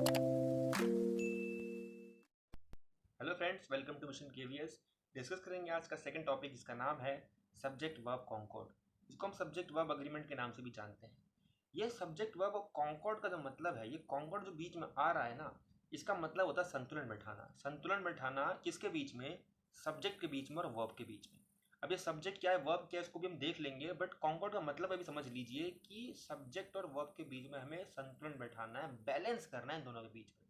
Hello friends, welcome to mission KVS. Discuss करेंगे आज का सेकंड टॉपिक, जिसका नाम है सब्जेक्ट वर्ब कॉन्कॉर्ड। इसको हम सब्जेक्ट वर्ब अग्रीमेंट के नाम से भी जानते हैं। ये सब्जेक्ट वर्ब और कॉन्कॉर्ड का जो मतलब है, ये कॉन्कॉर्ड जो बीच में आ रहा है ना, इसका मतलब होता है संतुलन बैठाना। संतुलन बैठाना किसके बीच में? सब्जेक्ट के बीच में और वर्ब के बीच में। अब ये सब्जेक्ट क्या है, वर्ब क्या है, इसको भी हम देख लेंगे, बट कॉन्कॉर्ड का मतलब अभी समझ लीजिए कि सब्जेक्ट और वर्ब के बीच में हमें संतुलन बैठाना है, बैलेंस करना है दोनों के बीच में।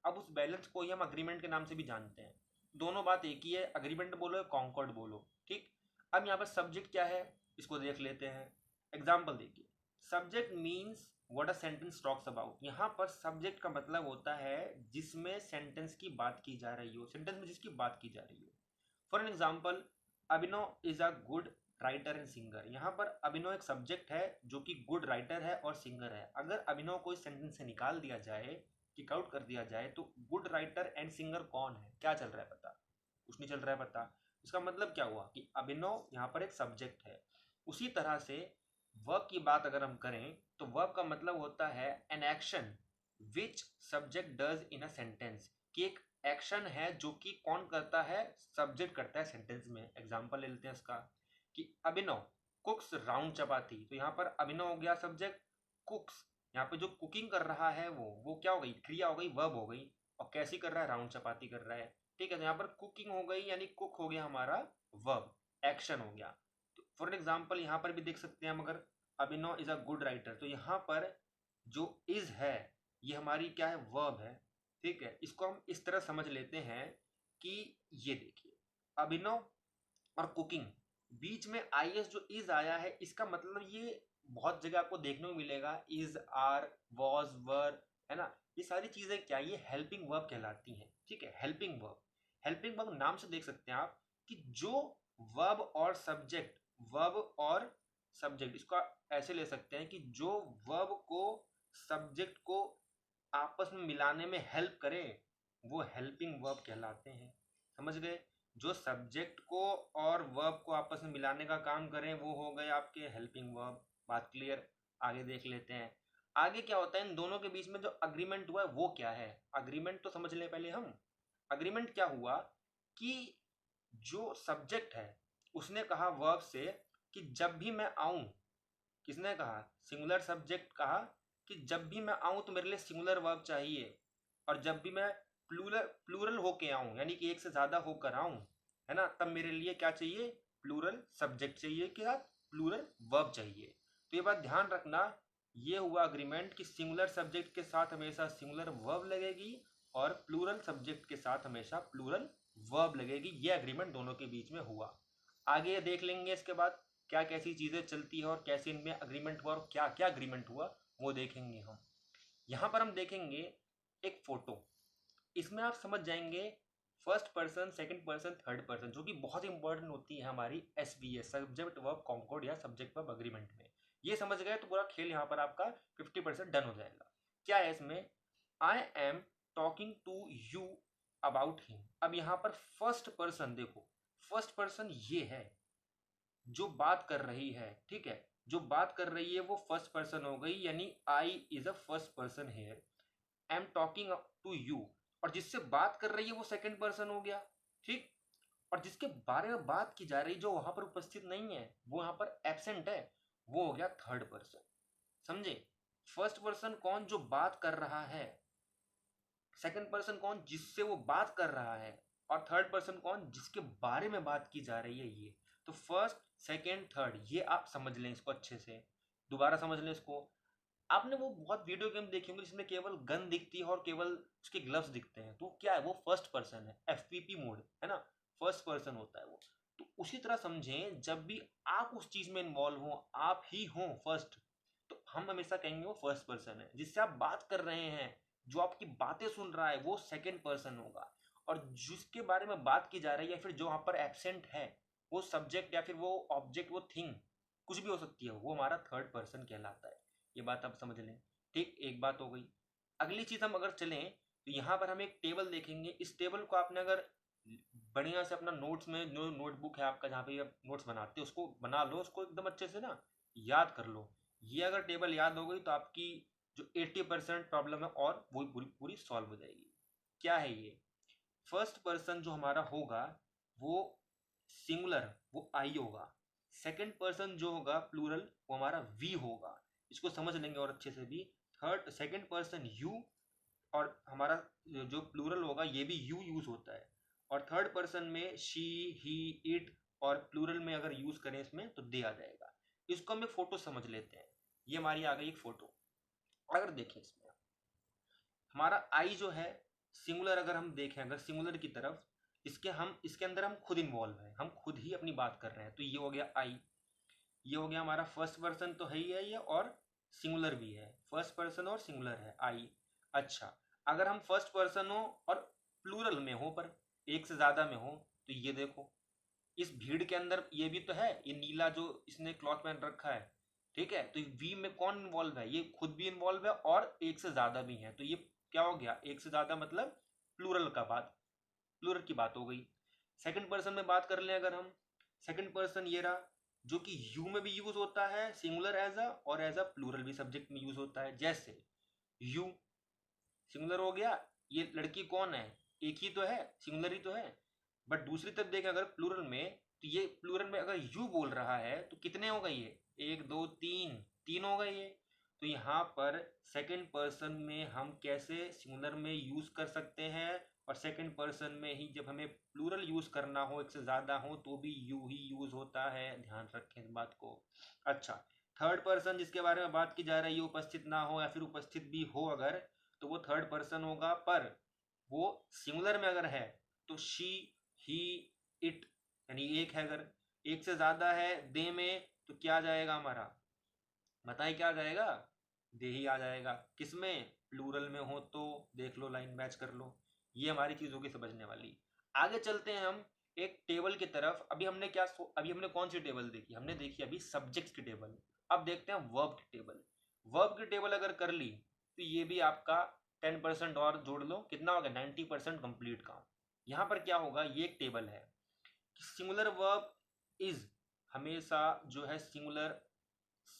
अब उस बैलेंस को ही हम अग्रीमेंट के नाम से भी जानते हैं। दोनों बात एक ही है, अग्रीमेंट बोलो या कॉन्कॉर्ड बोलो, ठीक। अब यहाँ पर सब्जेक्ट क्या है, इसको देख लेते हैं। एग्जाम्पल देखिए, subject means what a sentence talks about. यहाँ पर सब्जेक्ट का मतलब होता है जिसमें सेंटेंस की बात की जा रही हो, सेंटेंस में जिसकी बात की जा रही हो। For an example, Abhinav is a good writer and singer. यहाँ पर अभिनव एक सब्जेक्ट है जो कि गुड राइटर है और सिंगर है। अगर अभिनव को इस सेंटेंस से निकाल दिया जाए, किक आउट कर दिया जाए, तो गुड राइटर एंड सिंगर कौन है, क्या चल रहा है पता? कुछ नहीं चल रहा है पता। इसका मतलब क्या हुआ कि अभिनव यहाँ पर एक सब्जेक्ट है। उसी तरह से वर्ब की बात अगर हम करें तो वर्ब का मतलब होता है an action which subject does in a sentence. कि एक एक्शन है जो कि कौन करता है, सब्जेक्ट करता है सेंटेंस में। एग्जांपल ले लेते हैं इसका, कि अभिनव कुक्स राउंड चपाती। तो यहाँ पर अभिनव हो गया सब्जेक्ट, कुक्स यहाँ पे जो कुकिंग कर रहा है वो क्या हो गई, क्रिया हो गई, वर्ब हो गई। और कैसी कर रहा है, राउंड चपाती कर रहा है, ठीक है। तो यहाँ पर कुकिंग हो गई, यानी कुक हो गया हमारा वर्ब, एक्शन हो गया। तो फॉर एग्जाम्पल यहाँ पर भी देख सकते हैं हम, अगर अभिनव इज अ गुड राइटर, तो यहाँ पर जो इज है ये हमारी क्या है, वर्ब है, ठीक है। इसको हम इस तरह समझ लेते हैं कि ये देखिए, अभिनव और कुकिंग, बीच में आई एस जो इज आया है, इसका मतलब ये बहुत जगह आपको देखने को मिलेगा, इज, आर, वॉज, वर, है ना। ये सारी चीजें क्या, ये हेल्पिंग वर्ब कहलाती हैं, ठीक है। हेल्पिंग वर्ब, हेल्पिंग वर्ब नाम से देख सकते हैं आप कि जो वर्ब और सब्जेक्ट, वर्ब और सब्जेक्ट, इसको ऐसे ले सकते हैं कि जो वर्ब को सब्जेक्ट को आपस में मिलाने में हेल्प करे, वो हेल्पिंग वर्ब कहलाते हैं। समझ गए? जो सब्जेक्ट को और वर्ब को आपस में मिलाने का काम करें, वो हो गए आपके हेल्पिंग वर्ब। बात क्लियर? आगे देख लेते हैं। आगे क्या होता है इन दोनों के बीच में जो अग्रीमेंट हुआ है वो क्या है। अग्रीमेंट तो समझ लें पहले हम। अग्रीमेंट क्या हुआ कि जो सब्जेक्ट है उसने कहा वर्ब से कि जब भी मैं आऊं, किसने कहा, सिंगुलर सब्जेक्ट कहा कि जब भी मैं आऊं तो मेरे लिए सिंगुलर वर्ब चाहिए, और जब भी मैं प्लूरल प्लूरल होके आऊं, यानी कि एक से ज्यादा होकर आऊं, है ना, तब मेरे लिए क्या चाहिए, प्लूरल सब्जेक्ट चाहिए, क्या, प्लूरल वर्ब चाहिए। तो ये बात ध्यान रखना, ये हुआ अग्रीमेंट कि सिंगुलर सब्जेक्ट के साथ हमेशा सिंगुलर वर्ब लगेगी और प्लूरल सब्जेक्ट के साथ हमेशा प्लूरल वर्ब लगेगी। ये अग्रीमेंट दोनों के बीच में हुआ। आगे देख लेंगे इसके बाद क्या कैसी चीजें चलती है और कैसे इनमें अग्रीमेंट हुआ और क्या क्या अग्रीमेंट हुआ, वो देखेंगे हम। यहाँ पर हम देखेंगे एक फोटो, इसमें आप समझ जाएंगे first person, second person, third person, जो कि बहुत इंपॉर्टेंट होती है हमारी एसवीएस, सब्जेक्ट वर्ब कॉन्कॉर्ड या सब्जेक्ट वर्ब अग्रीमेंट में। ये समझ गए तो पूरा खेल यहाँ पर आपका 50% डन हो जाएगा। क्या है इसमें, I am talking to you about him. अब यहाँ पर फर्स्ट पर्सन देखो, फर्स्ट पर्सन ये है जो बात कर रही है, ठीक है। जो बात कर रही है वो फर्स्ट पर्सन हो गई, यानी I is a first person here. I am talking to you, और जिससे बात कर रही है वो सेकंड पर्सन हो गया, ठीक। और जिसके बारे में बात की जा रही, जो वहां पर उपस्थित नहीं है, वो यहाँ पर एब्सेंट है, वो हो गया थर्ड पर्सन। समझे? फर्स्ट पर्सन कौन, जो बात कर रहा है, सेकंड पर्सन कौन, जिससे वो बात कर रहा है, और थर्ड पर्सन कौन, जिसके बारे में बात की जा रही है। ये तो फर्स्ट, सेकंड, थर्ड, ये आप समझ लें इसको अच्छे से। दोबारा समझ लें इसको। आपने वो बहुत वीडियो गेम देखे होंगे जिसमें केवल गन दिखती है और केवल उसके ग्लव्स दिखते हैं, तो क्या है, वो फर्स्ट पर्सन है, एफपीपी मोड है ना, फर्स्ट पर्सन होता है वो। तो उसी तरह समझें, जब भी आप उस चीज में इन्वॉल्व हो, आप ही हो फर्स्ट, तो हम हमेशा कहेंगे वो फर्स्ट पर्सन है। जिससे आप बात कर रहे हैं, जो आपकी बातें सुन रहा है, वो सेकंड पर्सन होगा। और जिसके बारे में बात की जा रही है, फिर जो वहां पर एब्सेंट है, वो सब्जेक्ट या फिर वो ऑब्जेक्ट, वो थिंग, कुछ भी हो सकती है, वो हमारा थर्ड पर्सन कहलाता है। ये बात आप समझ लें, ठीक। एक बात हो गई। अगली चीज हम अगर चलें तो यहाँ पर हम एक टेबल देखेंगे। इस टेबल को आपने अगर बढ़िया से अपना नोट्स में, जो नोटबुक है आपका जहाँ पे आप नोट्स बनाते हो, उसको बना लो, उसको एकदम अच्छे से ना याद कर लो। ये अगर टेबल याद हो गई तो आपकी जो 80% प्रॉब्लम है और वो पूरी पूरी सॉल्व हो जाएगी। क्या है ये? फर्स्ट पर्सन जो हमारा होगा वो सिंगुलर, वो आई होगा। सेकंड पर्सन जो होगा प्लूरल, वो हमारा वी होगा। इसको समझ लेंगे और अच्छे से भी। थर्ड सेकंड पर्सन यू, और हमारा जो प्लूरल होगा ये भी यू यूज होता है। और थर्ड पर्सन में शी, ही, इट, और प्लूरल में अगर यूज करें इसमें तो दे आ जाएगा। इसको हम एक फोटो समझ लेते हैं। ये हमारी आ गई एक फोटो। अगर देखें इसमें हमारा आई जो है सिंगुलर, अगर हम देखें अगर सिंगुलर की तरफ, इसके अंदर हम खुद इन्वॉल्व हैं, हम खुद ही अपनी बात कर रहे हैं, तो ये हो गया आई। ये हो गया हमारा फर्स्ट पर्सन तो है ही है ये, और सिंगुलर भी है, फर्स्ट पर्सन और सिंगुलर है आई। अच्छा, अगर हम फर्स्ट पर्सन हो और प्लूरल में हो पर एक से ज्यादा में हो, तो ये देखो इस भीड़ के अंदर ये भी तो है, ये नीला जो इसने क्लॉथ पहन रखा है, ठीक है, तो वी में कौन इन्वॉल्व है? ये खुद भी इन्वॉल्व है और एक से ज्यादा भी है, तो ये क्या हो गया? एक से ज्यादा मतलब प्लूरल का बात, प्लूरल की बात हो गई। सेकंड पर्सन में बात कर लें अगर हम, सेकंड पर्सन ये रहा, जो कि यू में भी यूज होता है सिंगुलर एज अ, और एज अ प्लूरल भी सब्जेक्ट में यूज होता है। जैसे यू सिंगुलर हो गया, ये लड़की कौन है? एक ही तो है, सिंगुलर ही तो है। बट दूसरी तरफ देखें अगर प्लूरल में, तो ये प्लूरल में अगर यू बोल रहा है तो कितने हो गए? ये एक दो तीन, तीन हो गए ये। तो यहाँ पर सेकंड पर्सन में हम कैसे सिंगुलर में यूज कर सकते हैं, और सेकंड पर्सन में ही जब हमें प्लूरल यूज करना हो, एक से ज्यादा हो, तो भी यू ही यूज होता है, ध्यान रखें इस बात को। अच्छा, थर्ड पर्सन जिसके बारे में बात की जा रही है, उपस्थित ना हो या फिर उपस्थित भी हो अगर, तो वो थर्ड पर्सन होगा, पर वो सिंगुलर में अगर है तो शी, ही, इट, यानी एक है। अगर एक से ज्यादा है दे में, तो क्या आ जाएगा हमारा? बताइए क्या आ जाएगा? दे ही आ जाएगा। किसमें? प्लूरल में हो तो देख लो, लाइन मैच कर लो। ये हमारी चीज होगी समझने वाली। आगे चलते हैं हम एक टेबल की तरफ। अभी हमने कौन सी टेबल देखी? हमने देखी अभी सब्जेक्ट की टेबल। अब देखते हैं वर्ब की टेबल। वर्ब की टेबल अगर कर ली तो ये भी आपका 10% और जोड़ लो, कितना हो गया? 90% कंप्लीट काम। यहाँ पर क्या होगा, ये एक टेबल है कि सिंगुलर वर्ब इज हमेशा जो है सिंगुलर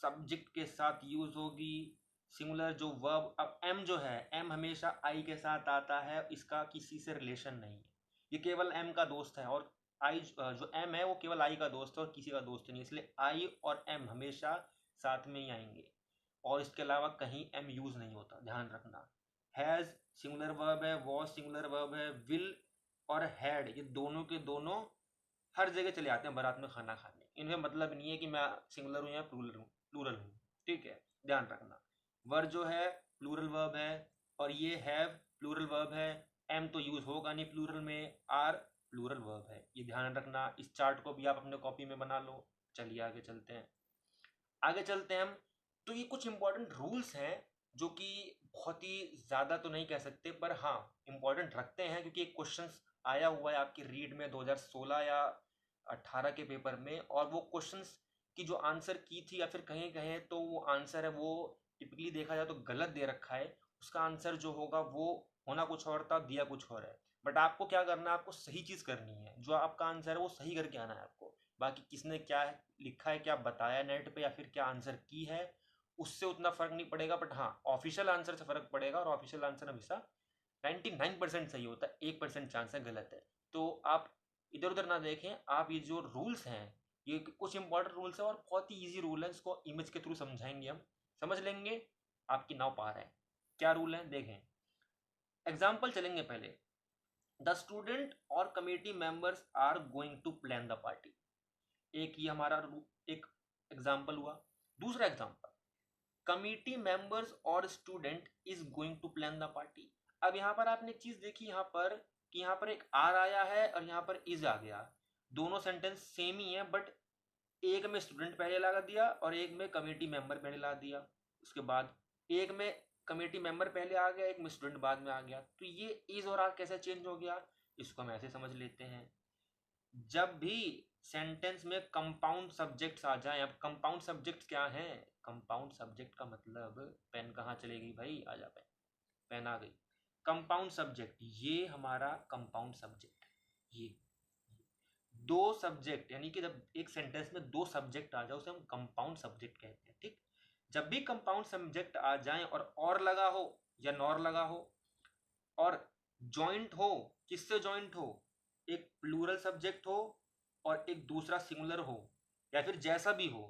सब्जेक्ट के साथ यूज होगी। सिंगुलर जो वर्ब, अब एम जो है, एम हमेशा आई के साथ आता है, इसका किसी से रिलेशन नहीं है, ये केवल एम का दोस्त है। और आई जो एम है वो केवल आई का दोस्त है और किसी का दोस्त नहीं, इसलिए आई और एम हमेशा साथ में ही आएंगे, और इसके अलावा कहीं एम यूज नहीं होता, ध्यान रखना। हैज सिंगुलर वर्ब है, वॉज सिंगुलर वर्ब है, विल और हैड ये दोनों के दोनों हर जगह चले आते हैं बारात में खाना खाने। इनमें मतलब नहीं है कि मैं सिंगुलर हूँ या प्लूरल हूँ, ठीक है, ध्यान रखना। वर जो है प्लूरल वर्ब है, और ये हैव प्लूरल वर्ब है। एम तो यूज होगा नहीं प्लूरल में, आर प्लूरल वर्ब है, ये ध्यान रखना। इस चार्ट को भी आप अपने कॉपी में बना लो। चलिए आगे चलते हैं, आगे चलते हैं हम। तो ये कुछ इंपॉर्टेंट रूल्स हैं जो कि बहुत ही ज़्यादा तो नहीं कह सकते, पर हाँ इंपॉर्टेंट रखते हैं, क्योंकि एक क्वेश्चन आया हुआ है आपकी रीड में 2016 या 18 के पेपर में, और वो क्वेश्चंस की जो आंसर की थी, या फिर कहीं कहें तो वो आंसर है वो टिपिकली देखा जाए तो गलत दे रखा है। उसका आंसर जो होगा वो होना कुछ और था, दिया कुछ और है। बट आपको क्या करना है, आपको सही चीज़ करनी है, जो आपका आंसर है वो सही करके आना है आपको। बाकी किसने क्या लिखा है, क्या बताया नेट पे, या फिर क्या आंसर की है, उससे उतना फर्क नहीं पड़ेगा। बट हाँ ऑफिशियल आंसर से फर्क पड़ेगा, और ऑफिशियल आंसर हमेशा 99% सही होता है, 1% चांस है गलत है। तो आप इधर उधर ना देखें, आप ये जो रूल्स हैं, ये कुछ इंपॉर्टेंट रूल्स हैं और बहुत ही ईजी रूल है, इसको इमेज के थ्रू समझाएंगे हम, समझ लेंगे, आपकी नाव पार है। क्या रूल है देखें, एग्जाम्पल चलेंगे पहले। द स्टूडेंट और committee members are going to plan the party. एक ये हमारा एक एग्जाम्पल हुआ। दूसरा एग्जाम्पल, कमिटी मेंबर्स और student is going to plan the party. अब यहाँ पर आपने एक चीज देखी यहाँ पर, कि यहाँ पर एक आर आया है और यहाँ पर इज आ गया। दोनों सेंटेंस सेम ही है, बट एक में स्टूडेंट पहले लगा दिया और एक में कमेटी मेंबर पहले ला दिया। उसके बाद एक में कमेटी मेंबर पहले आ गया, एक में स्टूडेंट बाद में आ गया। तो ये इज और आर कैसे चेंज हो गया, इसको हम ऐसे समझ लेते हैं। जब भी सेंटेंस में कंपाउंड सब्जेक्ट्स आ जाएं, अब कंपाउंड सब्जेक्ट्स क्या हैं? कंपाउंड सब्जेक्ट का मतलब, पेन कहाँ चली गई भाई, आ जा पेन, पेन आ गई। कंपाउंड सब्जेक्ट, ये हमारा कंपाउंड सब्जेक्ट, ये दो सब्जेक्ट, यानी कि जब एक सेंटेंस में दो सब्जेक्ट आ जाए उसे हम कंपाउंड सब्जेक्ट कहते हैं, ठीक। जब भी कंपाउंड सब्जेक्ट आ जाए और लगा हो या नॉर लगा हो और जॉइंट हो, किससे जॉइंट हो, एक प्लूरल सब्जेक्ट हो और एक दूसरा सिंगुलर हो, या फिर जैसा भी हो,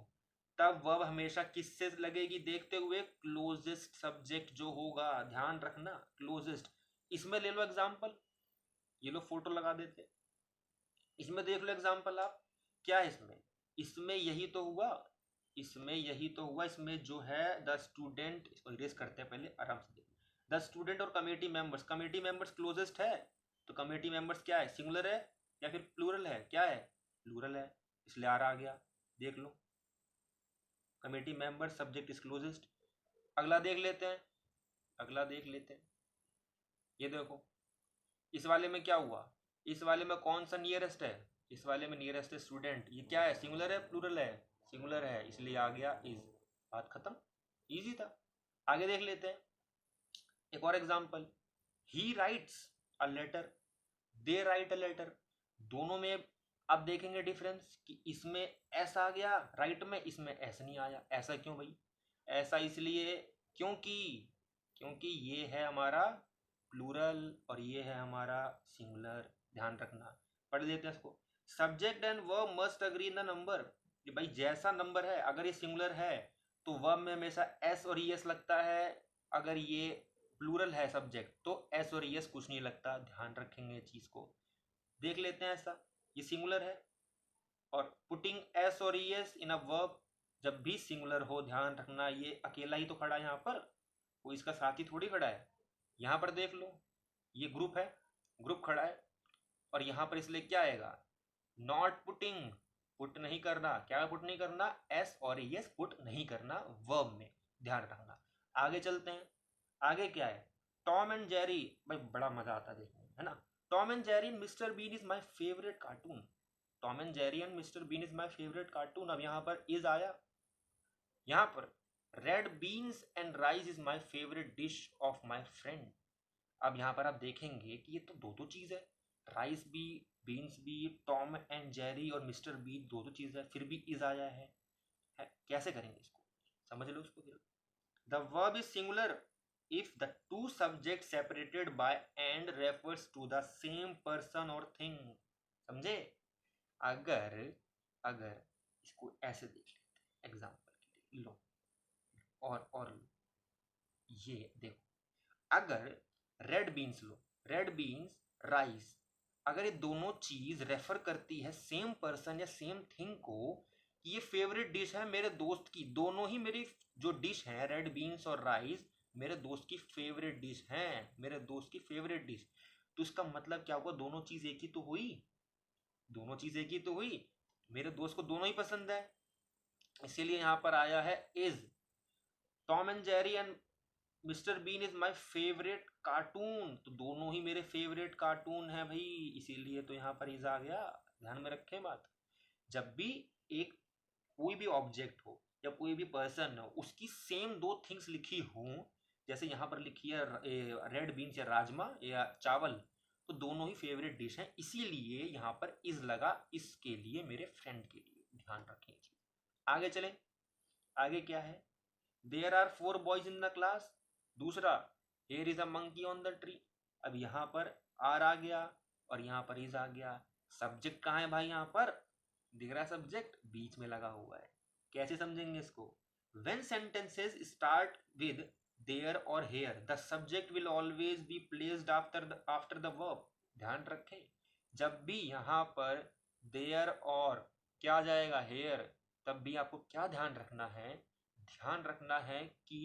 तब वर्ब हमेशा किससे लगेगी देखते हुए, क्लोजेस्ट सब्जेक्ट जो होगा, ध्यान रखना क्लोजेस्ट। इसमें ले लो एग्जांपल, ये लो फोटो लगा देते, इसमें देख लो एग्जांपल आप, क्या है इसमें, इसमें यही तो हुआ, इसमें यही तो हुआ, इसमें जो है द स्टूडेंट, इसको इरेज करते हैं पहले आराम से देखो, द स्टूडेंट और कमेटी मेंबर्स क्लोजेस्ट है, तो कमेटी मेंबर्स क्या है, सिंगुलर है या फिर प्लूरल है, क्या है, प्लूरल है, इसलिए आर आ गया, देख लो committee member subject is closest. अगला देख लेते हैं, अगला देख लेते हैं, ये देखो इस वाले में क्या हुआ, इस वाले में कौन सा नियरेस्ट है, इस वाले में नियरेस्ट है स्टूडेंट, ये क्या है, सिंगुलर है प्लूरल है, सिंगुलर है, इसलिए आ गया इज, बात खत्म, इजी था। आगे देख लेते हैं एक और example, he writes a letter, they write a letter, दोनों में अब देखेंगे डिफरेंस कि इसमें एस आ गया राइट में, इसमें एस नहीं आया, ऐसा क्यों भाई, ऐसा इसलिए क्योंकि क्योंकि ये है हमारा प्लूरल और ये है हमारा सिंगुलर, ध्यान रखना। पढ़ लेते हैं इसको, subject and verb must agree in the number, कि भाई जैसा नंबर है, अगर ये सिंगुलर है तो वर्ब में हमेशा एस और ईएस लगता है, अगर ये प्लूरल है सब्जेक्ट तो एस और ईएस कुछ नहीं लगता, ध्यान रखेंगे चीज को। देख लेते हैं ऐसा, ये सिंगुलर है और पुटिंग एस और ईएस इन अ वर्ब, जब भी सिंगुलर हो ध्यान रखना ये अकेला ही तो खड़ा है यहाँ पर, कोई इसका साथी थोड़ी खड़ा है, यहाँ पर देख लो ये ग्रुप है, ग्रुप खड़ा है और यहाँ पर इसलिए क्या आएगा, नॉट पुटिंग, पुट नहीं करना, क्या पुट नहीं करना, एस और एस पुट नहीं करना वर्ब में, ध्यान रखना। आगे चलते हैं, आगे क्या है, टॉम एंड जेरी, भाई बड़ा मजा आता है देखने में, है ना, Tom and Jerry and Mister Bean is my favourite cartoon, Tom and Jerry and Mister Bean is my favourite cartoon, अब यहाँ पर इज आया, यहाँ पर red beans and rice is my favourite dish of my friend, अब यहाँ पर आप देखेंगे कि ये तो दो चीज है, राइस भी बीन्स भी, टॉम एंड जेरी और मिस्टर बीन दो चीज है, फिर भी इज आया है, कैसे करेंगे इसको, समझ लो इसको फिर, the verb is singular if the two subjects separated by and refers to the same person or thing, समझे, अगर अगर इसको ऐसे देख लेते हैं एग्जाम्पल के लिए, लो और लो, ये देखो, अगर रेड बीन्स लो, रेड बीन्स राइस, अगर ये दोनों चीज रेफर करती है सेम पर्सन या सेम थिंग को, ये फेवरेट डिश है मेरे दोस्त की, दोनों ही मेरी जो डिश है रेड बीन्स और राइस मेरे दोस्त की फेवरेट डिश है, मेरे दोस्त की फेवरेट डिश, तो इसका मतलब क्या हुआ, दोनों चीज एक ही तो हुई, दोनों चीज एक ही तो हुई, मेरे दोस्त को दोनों ही पसंद है, इसीलिए यहां पर आया है is, Tom and Jerry and Mister Bean is my favourite cartoon, तो दोनों ही मेरे फेवरेट कार्टून है भाई, इसीलिए तो यहाँ पर इज आ गया, ध्यान में रखें बात, जब भी एक कोई भी ऑब्जेक्ट हो या कोई भी पर्सन हो उसकी सेम दो थिंग्स लिखी हो, जैसे यहाँ पर लिखी है रेड बीन्स या राजमा या चावल, तो दोनों ही फेवरेट डिश हैं, इसीलिए यहाँ पर इज लगा, इसके लिए मेरे फ्रेंड के लिए, ध्यान रखें। आगे चलें, आगे क्या है, there are 4 boys in the class, दूसरा here is a monkey on the tree, अब यहाँ पर आर आ गया और यहाँ पर इज आ गया, सब्जेक्ट कहाँ है भाई, यहाँ पर दिख रहा है सब्जेक्ट बीच में लगा हुआ है, कैसे समझेंगे इसको, when sentences start with there और here the subject will always be placed after the verb, ध्यान रखें, जब भी यहाँ पर देयर और क्या आ जाएगा हेयर, तब भी आपको क्या ध्यान रखना है, ध्यान रखना है कि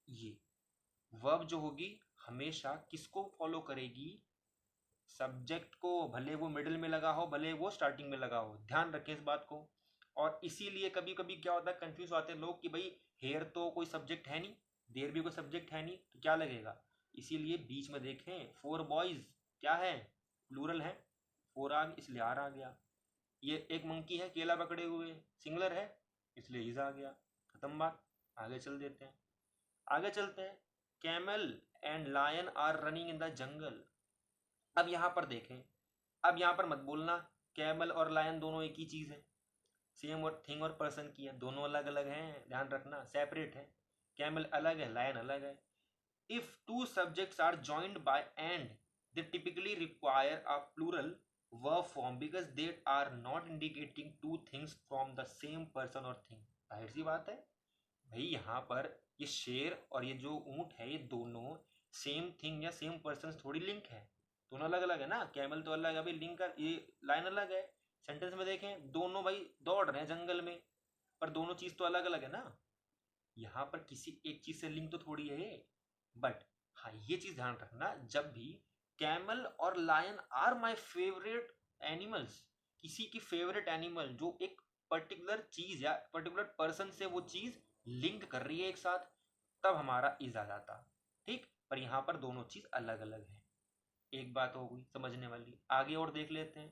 ये वर्ब जो होगी हमेशा किसको फॉलो करेगी, सब्जेक्ट को, भले वो मिडिल में लगा हो भले वो स्टार्टिंग में लगा हो, ध्यान रखें इस बात को। और इसीलिए कभी कभी क्या होता है, कंफ्यूज होते हैं लोग कि भाई हेयर तो कोई सब्जेक्ट है नहीं, देर भी कोई सब्जेक्ट है नहीं, तो क्या लगेगा, इसीलिए बीच में देखें 4 बॉयज क्या है, प्लूरल है, 4 आ इसलिए आर आ गया, ये एक मंकी है केला पकड़े हुए, सिंगुलर है इसलिए इज आ गया, खत्म बात। आगे चल देते हैं, आगे चलते हैं, camel and lion are running in the jungle, अब यहां पर देखें, अब यहां पर मत बोलना कैमल और लायन दोनों एक ही चीज है, सेम और थिंग और पर्सन की है, दोनों अलग अलग हैं, ध्यान रखना, सेपरेट है। कैमल अलग है, लायन अलग है। If two subjects are joined by and they typically require a plural verb form because they are not indicating two things from the same person or thing। जाहिर सी बात है भाई, यहाँ पर ये शेर और ये जो ऊंट है ये दोनों सेम थिंग या सेम पर्सन थोड़ी लिंक है, दोनों अलग अलग है ना। कैमल तो अलग है भाई, लिंक का ये लाइन अलग है। सेंटेंस में देखें दोनों भाई दौड़ रहे हैं जंगल में, पर दोनों चीज तो अलग अलग है ना। यहाँ पर किसी एक चीज से लिंक तो थोड़ी है। बट हाँ, ये चीज ध्यान रखना, जब भी कैमल और lion are my favourite animals, किसी की फेवरेट एनिमल जो एक पर्टिकुलर चीज या पर्टिकुलर पर्सन से वो चीज लिंक कर रही है एक साथ, तब हमारा इज आ जाता, ठीक। पर यहाँ पर दोनों चीज अलग अलग है। एक बात हो गई समझने वाली, आगे और देख लेते हैं।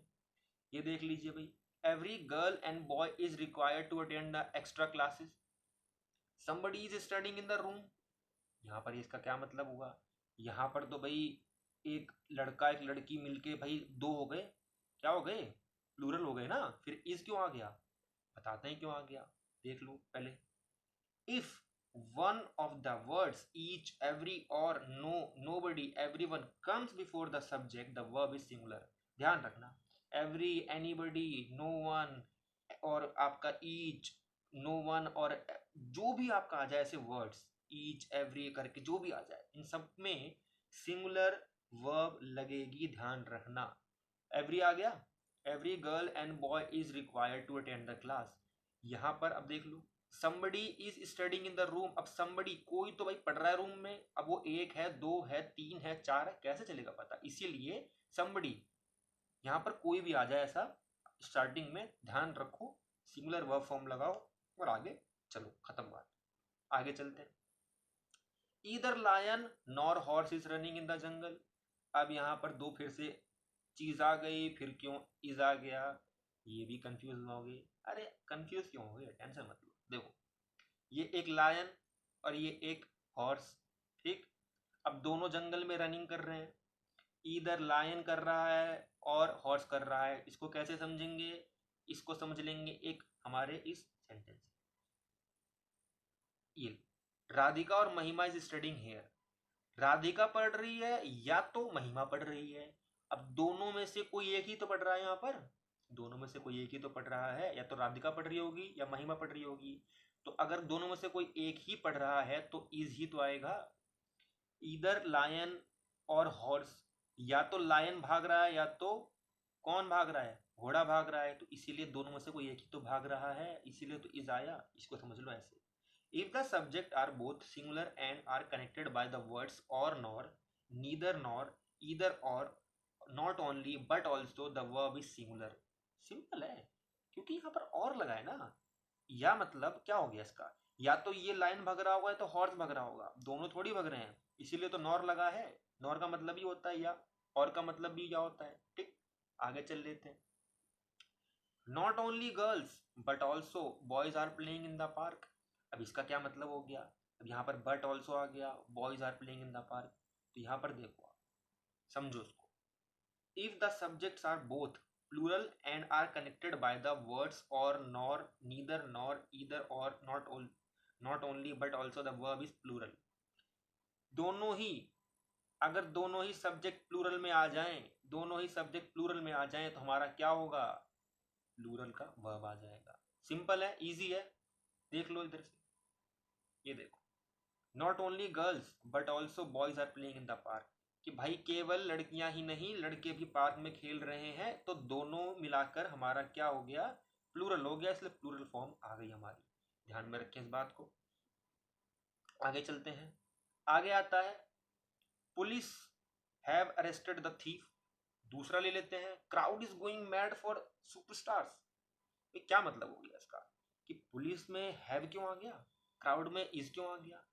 ये देख लीजिए भाई, every girl and boy is required to attend the extra classes, somebody is studying in the room। यहाँ पर इसका क्या मतलब हुआ? यहाँ पर तो भाई एक लड़का एक लड़की मिलके भाई दो हो गए, क्या हो गए? प्लूरल हो गए ना। फिर इज क्यों आ गया? बताते हैं क्यों आ गया, देख लो पहले। If one of the words each, every or no, nobody, everyone comes before the subject, the verb is singular। ध्यान रखना, every, anybody, no one और आपका each, no one और जो भी आपका आ जाए ऐसे वर्ड्स, each, every करके जो भी आ जाए, इन सब में सिंगुलर वर्ब लगेगी, ध्यान रखना। एवरी आ गया, every girl and boy is required to attend the class. यहाँ पर अब देख लो, somebody is studying in the room। अब somebody कोई तो भाई पढ़ रहा है रूम में, अब वो एक है, दो है, तीन है, चार है, कैसे चलेगा पता। इसीलिए somebody यहाँ पर कोई भी आ जाए ऐसा स्टार्टिंग में, ध्यान रखो, सिंगुलर वर्ब फॉर्म लगाओ और आगे चलो, खत्म बात। आगे चलते हैं। Either lion nor horse is running in the jungle. अब यहाँ पर दो फिर से चीज आ गई, फिर क्यों इज आ गया, ये भी कंफ्यूज होगे। अरे कंफ्यूज क्यों हो गए, टेंशन मत लो। देखो, ये एक लायन और ये एक हॉर्स, ठीक। अब दोनों जंगल में रनिंग कर रहे हैं, इधर लायन कर रहा है और हॉर्स कर रहा है। इसको कैसे समझेंगे? इसको समझ लेंगे एक हमारे इस सेंटेंस, ये राधिका और महिमा इज स्टडिंग हेयर। राधिका पढ़ रही है या तो महिमा पढ़ रही है। अब दोनों में से कोई एक ही तो पढ़ रहा है, यहाँ पर दोनों में से कोई एक ही तो पढ़ रहा है, या तो राधिका पढ़ रही होगी या महिमा पढ़ रही होगी। तो अगर दोनों में से कोई एक ही पढ़ रहा है तो इज ही तो आएगा। इधर लायन और हॉर्स, या तो लायन भाग रहा है या तो कौन भाग रहा है, घोड़ा भाग रहा है, तो इसीलिए दोनों में से कोई एक ही तो भाग रहा है, इसीलिए तो इज आया। इसको समझ लो ऐसे। If the subject are both singular and are connected by the words or nor, neither nor, either or, not only but also the verb is singular। Simple है, क्योंकि यहाँ पर और लगा है ना। या मतलब क्या हो गया इसका, या तो ये लाइन भग रहा होगा या तो हॉर्स भग रहा होगा, दोनों थोड़ी भग रहे हैं, इसीलिए तो नॉर लगा है। नॉर का मतलब ही होता है या, और का मतलब भी या होता है, ठीक। आगे चल लेते हैं। Not only girls but also boys are playing in the park. अब इसका क्या मतलब हो गया? अब यहाँ पर बट ऑल्सो आ गया, boys are playing in the park. तो यहाँ पर देखो, समझो उसको। If the subjects are both plural and are connected by the words or nor, neither nor, either or, not only but also the verb is plural. दोनों ही, अगर दोनों ही सब्जेक्ट प्लूरल में आ जाएं, दोनों ही सब्जेक्ट प्लूरल में आ जाएं, तो हमारा क्या होगा? प्लूरल का वर्ब आ जाएगा। सिंपल है, इजी है, देख लो इधर से। ये देखो, not only girls but also boys are playing in the park, कि भाई केवल लड़कियां ही नहीं लड़के भी पार्क में खेल रहे हैं, तो दोनों मिलाकर हमारा क्या हो गया? प्लूरल हो गया, इसलिए प्लूरल फॉर्म आ गई हमारी। ध्यान में रखें इस बात को। आगे चलते हैं। आगे आता है, police have arrested the thief. दूसरा ले लेते हैं, crowd is going mad for superstars. ये क्या मतलब हो गया इसका, कि पुलिस में हैव क्यों आ गया, क्राउड में इज क्यों आ गया?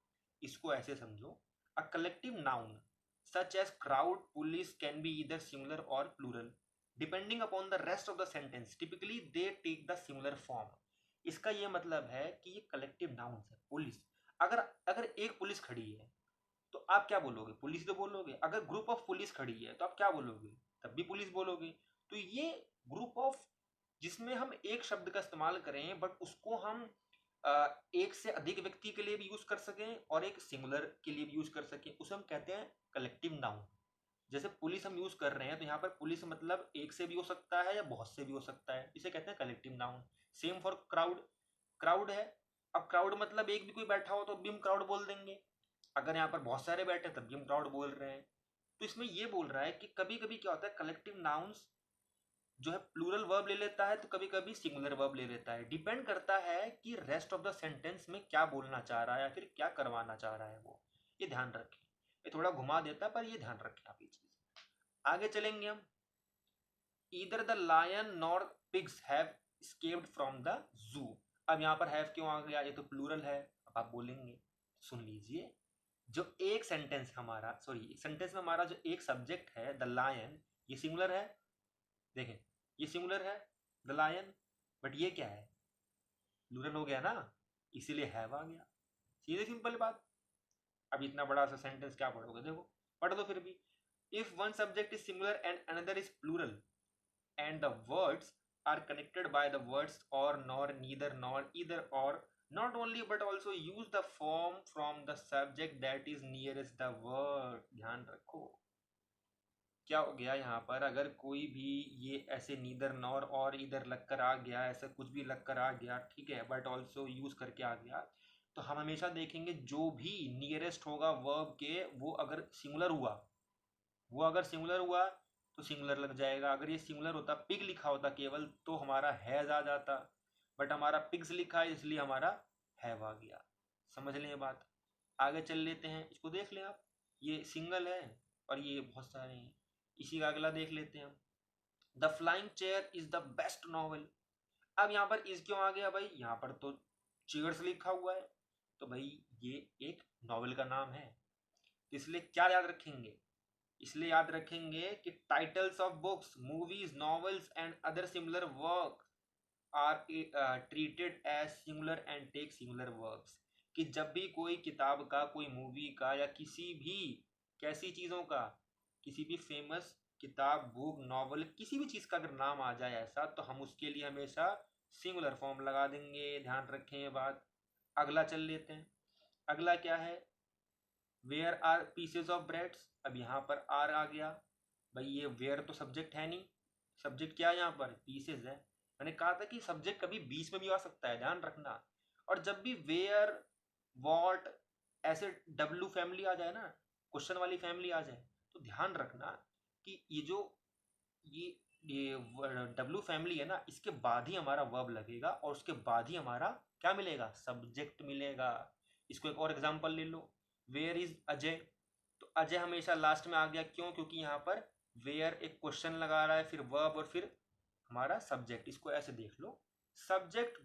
इसको ऐसे समझो, a collective noun such as crowd, police can be either singular or plural depending upon the rest of the sentence, typically they take the singular form। इसका ये मतलब है कि ये कलेक्टिव नाउन है। पुलिस, अगर अगर एक पुलिस खड़ी है तो आप क्या बोलोगे? पुलिस तो बोलोगे। अगर ग्रुप ऑफ पुलिस खड़ी है तो आप क्या बोलोगे? तब भी पुलिस बोलोगे। तो ये ग्रुप ऑफ जिसमें हम एक शब्द का इस्तेमाल करें बट उसको हम एक से अधिक व्यक्ति के लिए भी यूज कर सकें और एक सिंगुलर के लिए भी यूज कर सकें, उसे हम कहते हैं कलेक्टिव नाउन। जैसे पुलिस हम यूज कर रहे हैं तो यहाँ पर पुलिस मतलब एक से भी हो सकता है या बहुत से भी हो सकता है, इसे कहते हैं collective noun. Same for crowd, crowd है, अब क्राउड मतलब एक भी कोई बैठा हो तो भी हम क्राउड बोल देंगे, अगर यहाँ पर बहुत सारे बैठे तब भी हम क्राउड बोल रहे हैं। तो इसमें ये बोल रहा है कि कभी कभी क्या होता है कलेक्टिव नाउन्स जो है प्लूरल वर्ब ले लेता है तो कभी कभी सिंगुलर वर्ब ले लेता है, डिपेंड करता है कि रेस्ट ऑफ द सेंटेंस में क्या बोलना चाह रहा है या फिर क्या करवाना चाह रहा है वो, ये ध्यान रखें। ये थोड़ा घुमा देता है पर ये ध्यान रखें आप ये चीज। आगे चलेंगे हम, either the lion nor pigs have escaped from the zoo. अब यहाँ पर हैव क्यों आ गया, ये तो प्लूरल है, अब आप बोलेंगे सुन लीजिए, जो एक सेंटेंस हमारा सॉरी सेंटेंस में हमारा जो एक सब्जेक्ट है द लायन, ये सिंगुलर है, देखें ये सिंगुलर है द लायन, बट ये क्या है प्लूरल हो गया ना, इसीलिए हैव आ गया, सीधे सिंपल बात। अब इतना बड़ा सा सेंटेंस क्या पढ़ोगे, देखो पढ़ दो फिर भी। If one subject is singular and another is plural and the words are connected by the words or nor neither nor either or not only but also use the form from the subject that is nearest the word। ध्यान रखो क्या हो गया यहाँ पर, अगर कोई भी ये ऐसे नीदर नॉर और इधर लगकर आ गया, ऐसा कुछ भी लगकर आ गया, ठीक है, बट ऑल्सो यूज करके आ गया, तो हम हमेशा देखेंगे जो भी नियरेस्ट होगा वर्ब के वो अगर सिंगुलर हुआ, वो अगर सिंगुलर हुआ तो सिंगुलर लग जाएगा। अगर ये सिंगुलर होता, पिग लिखा होता केवल, तो हमारा हैज आ जाता, बट हमारा पिग्स लिखा है इसलिए हमारा हैव आ गया। समझ लें ये बात, आगे चल लेते हैं, इसको देख लें आप, ये सिंगल है और ये बहुत सारे हैं। इसी का अगला देख लेते हैं हम, the flying chair is the best novel. अब यहाँ पर इज क्यों आ गया भाई, यहाँ पर तो चेयर्स लिखा हुआ है, तो भाई ये एक नॉवल का नाम है, तो इसलिए क्या याद रखेंगे, इसलिए याद रखेंगे कि titles of books, movies, novels and other similar work are treated as singular and take singular verbs. कि जब भी कोई किताब का, कोई मूवी का या किसी भी कैसी चीज़ों का, किसी भी फेमस किताब, बुक, नॉवल, किसी भी चीज़ का अगर नाम आ जाए ऐसा, तो हम उसके लिए हमेशा सिंगुलर फॉर्म लगा देंगे, ध्यान रखें ये बात। अगला चल लेते हैं, अगला क्या है, where are pieces of breads. अब यहाँ पर आर आ गया, भाई ये वेयर तो सब्जेक्ट है नहीं, सब्जेक्ट क्या है यहाँ पर, पीसेज है। मैंने कहा था कि सब्जेक्ट कभी बीच में भी आ सकता है, ध्यान रखना। और जब भी वेयर, वॉट, ऐसे डब्लू फैमिली आ जाए ना, क्वेश्चन वाली फैमिली आ जाए, तो ध्यान रखना कि ये जो ये डब्लू फैमिली है ना, इसके बाद ही हमारा वर्ब लगेगा और उसके बाद ही हमारा क्या मिलेगा, सब्जेक्ट मिलेगा। इसको एक और एग्जांपल ले लो, वेयर इज अजय, तो अजय हमेशा लास्ट में आ गया, क्यों, क्योंकि यहाँ पर वेयर एक क्वेश्चन लगा रहा है, फिर वर्ब और फिर हमारा सब्जेक्ट। इसको ऐसे देख लो, subject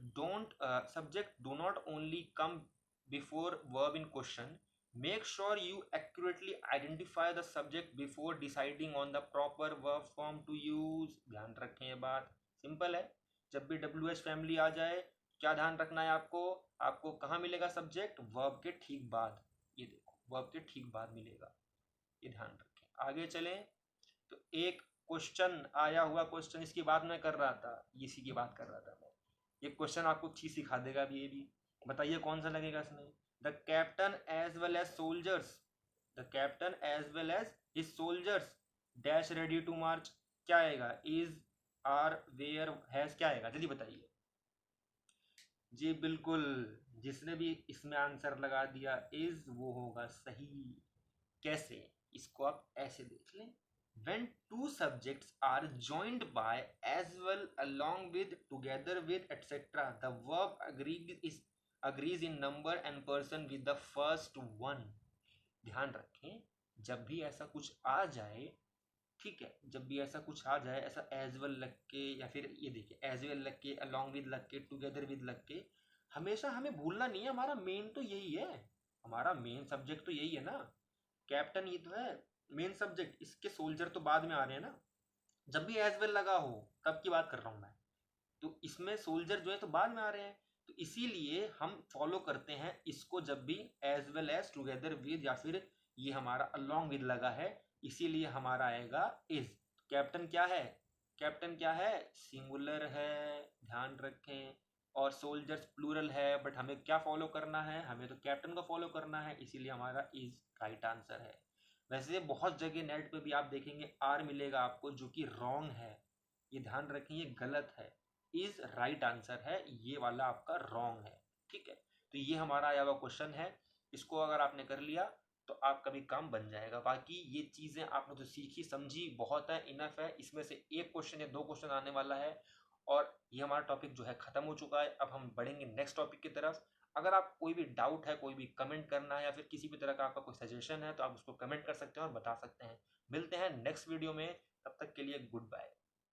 do not only come before verb in question, make sure you accurately identify the subject before deciding on the proper verb form to use. ध्यान रखें ये बात, सिंपल है। जब भी डब्ल्यू एच फैमिली आ जाए, क्या ध्यान रखना है आपको, आपको कहाँ मिलेगा सब्जेक्ट, वर्ब के ठीक बाद, ये देखो वर्ब के ठीक बाद मिलेगा, ये ध्यान रखें। आगे चलें, तो एक क्वेश्चन आया हुआ, क्वेश्चन इसकी बात मैं कर रहा था, इसी की बात कर रहा था मैं, ये क्वेश्चन आपको चीज सिखा देगा अभी, ये भी बताइए कौन सा लगेगा इसमें। The captain as well as soldiers, the captain as well as his soldiers dash ready to march, क्या आएगा, इज, आर, वेयर, हैज, क्या आएगा, जल्दी बताइए। जी बिल्कुल, जिसने भी इसमें आंसर लगा दिया इज, वो होगा सही। कैसे, इसको आप ऐसे देख लें, when two subjects are joined by, as well, along with, together with, etc., the verb agrees in number and person with the first one। ध्यान रखें, जब भी ऐसा कुछ आ जाए, ठीक है, जब भी ऐसा कुछ आ जाए, ऐसा एज वेल लग के, या फिर ये देखिए एज वेल लग के, अलॉन्ग विद लग के, टुगेदर विद लग के, हमेशा हमें भूलना नहीं है, हमारा मेन तो यही है, हमारा मेन सब्जेक्ट तो यही है ना। कैप्टन ये तो है मेन सब्जेक्ट, इसके सोल्जर तो बाद में आ रहे हैं ना, जब भी एज वेल लगा हो तब की बात कर रहा हूँ मैं, तो इसमें सोल्जर जो है तो बाद में आ रहे हैं, तो इसीलिए हम फॉलो करते हैं इसको, जब भी as well as, together with, या फिर ये हमारा अलॉन्ग विद लगा है, इसीलिए हमारा आएगा इज। कैप्टन क्या है, कैप्टन क्या है, सिंगुलर है, ध्यान रखें। और सोल्जर्स प्लूरल है, बट हमें क्या फॉलो करना है, हमें तो कैप्टन को फॉलो करना है, इसीलिए हमारा इज राइट आंसर है। वैसे बहुत जगह नेट पे भी आप देखेंगे आर मिलेगा आपको, जो कि रॉन्ग है, ये ध्यान रखें, ये गलत है। इज राइट आंसर है, ये वाला आपका रॉन्ग है। ठीक है, तो ये हमारा आया हुआ क्वेश्चन है। इसको अगर आपने कर लिया तो आपका भी काम बन जाएगा। बाकी ये चीज़ें आपने तो सीखी समझी, बहुत है, इनफ है। इसमें से एक क्वेश्चन या दो क्वेश्चन आने वाला है और ये हमारा टॉपिक जो है ख़त्म हो चुका है। अब हम बढ़ेंगे नेक्स्ट टॉपिक की तरफ। अगर आप कोई भी डाउट है, कोई भी कमेंट करना है या फिर किसी भी तरह का आपका कोई सजेशन है, तो आप उसको कमेंट कर सकते हैं और बता सकते हैं। मिलते हैं नेक्स्ट वीडियो में, तब तक के लिए गुड बाय।